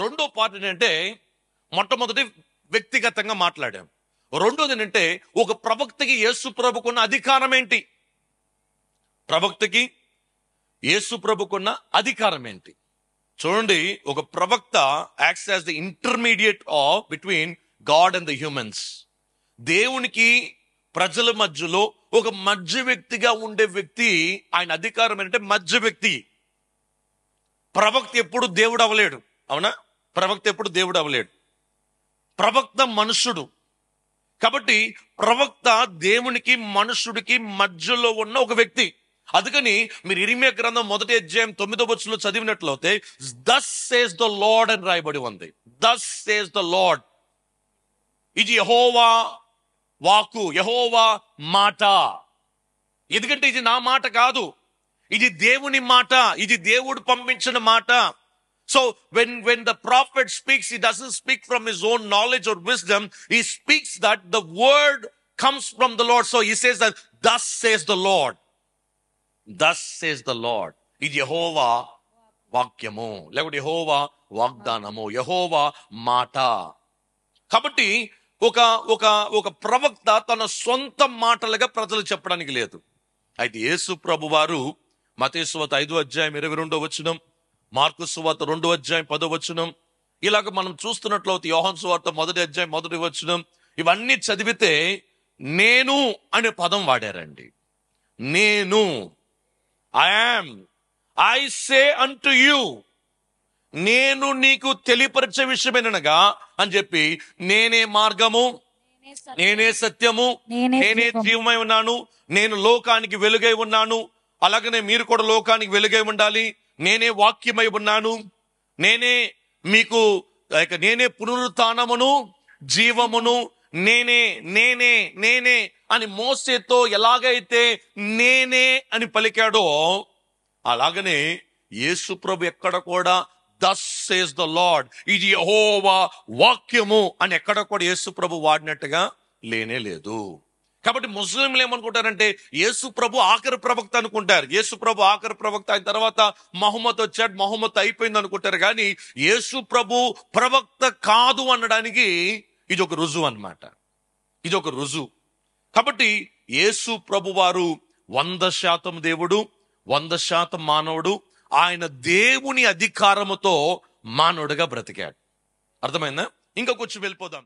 రెండో పార్ట్ ఏంటంటే మొట్టమొదటి వ్యక్తిగతంగా మాట్లాడాం. రెండోది ఏంటంటే ఒక ప్రవక్తకి యేసు ప్రభుకున్న అధికారం ఏంటి, ప్రవక్తకి యేసు ప్రభుకున్న అధికారం ఏంటి చూడండి. ఒక ప్రవక్త acts as the intermediate of between God and the humans. దేవునికి ప్రజల మధ్యలో ఒక మధ్య వ్యక్తిగా ఉండే వ్యక్తి. ఆయన అధికారం ఏంటంటే మధ్య వ్యక్తి. ప్రవక్త ఎప్పుడు దేవుడు అవ్వలేడు, అవునా? ప్రవక్త ఎప్పుడు దేవుడు అవ్వలేడు. ప్రవక్త మనుషుడు. కాబట్టి ప్రవక్త దేవునికి మనుషుడికి మధ్యలో ఉన్న ఒక వ్యక్తి. అందుకని మీరు ఇర్మియా గ్రంథం 1వ అధ్యాయం 9వ వచనంలో చదివినట్లయితే thus says the Lord అని రాయబడి ఉంది. thus says the Lord. ఇది యెహోవా వాక్కు, యెహోవా మాట. ఎందుకంటే ఇది నా మాట కాదు, ఇది దేవుని మాట, ఇది దేవుడు పంపించిన మాట. So when the prophet speaks, he doesn't speak from his own knowledge or wisdom. He speaks that the word comes from the Lord. So he says that thus says the Lord. thus says the Lord. ఇది యెహోవా వాక్యము, లేకపోతే యెహోవా వాగ్దానము, యెహోవా మాట. కాబట్టి ఒక ఒక ఒక ప్రవక్త తన సొంత మాటలుగా ప్రజలు చెప్పడానికి లేదు. అయితే యేసు ప్రభు వారు మత్తయి సువార్త 5వ అధ్యాయం 22వ వచనం, మార్కు సువార్త 2వ అధ్యాయం 10వ వచనం, ఇలాగ మనం చూస్తున్నట్లయితే యోహాను సువార్త 1వ అధ్యాయం 1వ వచనం, ఇవన్నీ చదివితే నేను అనే పదం వాడారండి. నేను, I am, I say unto you, నేను నీకు తెలియపరిచే విషయమేనగా అని చెప్పి, నేనే మార్గము, నేనే సత్యము, నేనే జీవమై ఉన్నాను, నేను లోకానికి వెలుగై ఉన్నాను, అలాగనే మీరు కూడా లోకానికి వెలుగై ఉండాలి, నేనే వాక్యమై ఉన్నాను, నేనే మీకు నేనే పునరుత్థానమును జీవమును, నేనే నేనే నేనే అని మోసేతో ఎలాగైతే నేనే అని పలికాడో, అలాగనే యేసు ప్రభు ఎక్కడ కూడా thus says the Lord, ఇది యెహోవా వాక్యము అని ఎక్కడ కూడా యేసు ప్రభు వాడినట్టుగా లేనే లేదు. కాబట్టి ముస్లింలు ఏమనుకుంటారంటే యేసు ప్రభు ఆఖరి ప్రవక్త అనుకుంటారు. యేసు ప్రభు ఆఖరి ప్రవక్త అయిన తర్వాత మహమ్మద్ వచ్చాడు, మహమ్మద్ అయిపోయింది అనుకుంటారు. కానీ యేసు ప్రభు ప్రవక్త కాదు అనడానికి ఇది ఒక రుజువు అన్నమాట. ఇది ఒక రుజువు. కాబట్టి యేసు ప్రభు వారు 100% దేవుడు, 100% మానవుడు. ఆయన దేవుని అధికారముతో మానవుడిగా బ్రతికాడు. అర్థమైందా? ఇంకా కొంచెం వెళ్ళిపోదాం.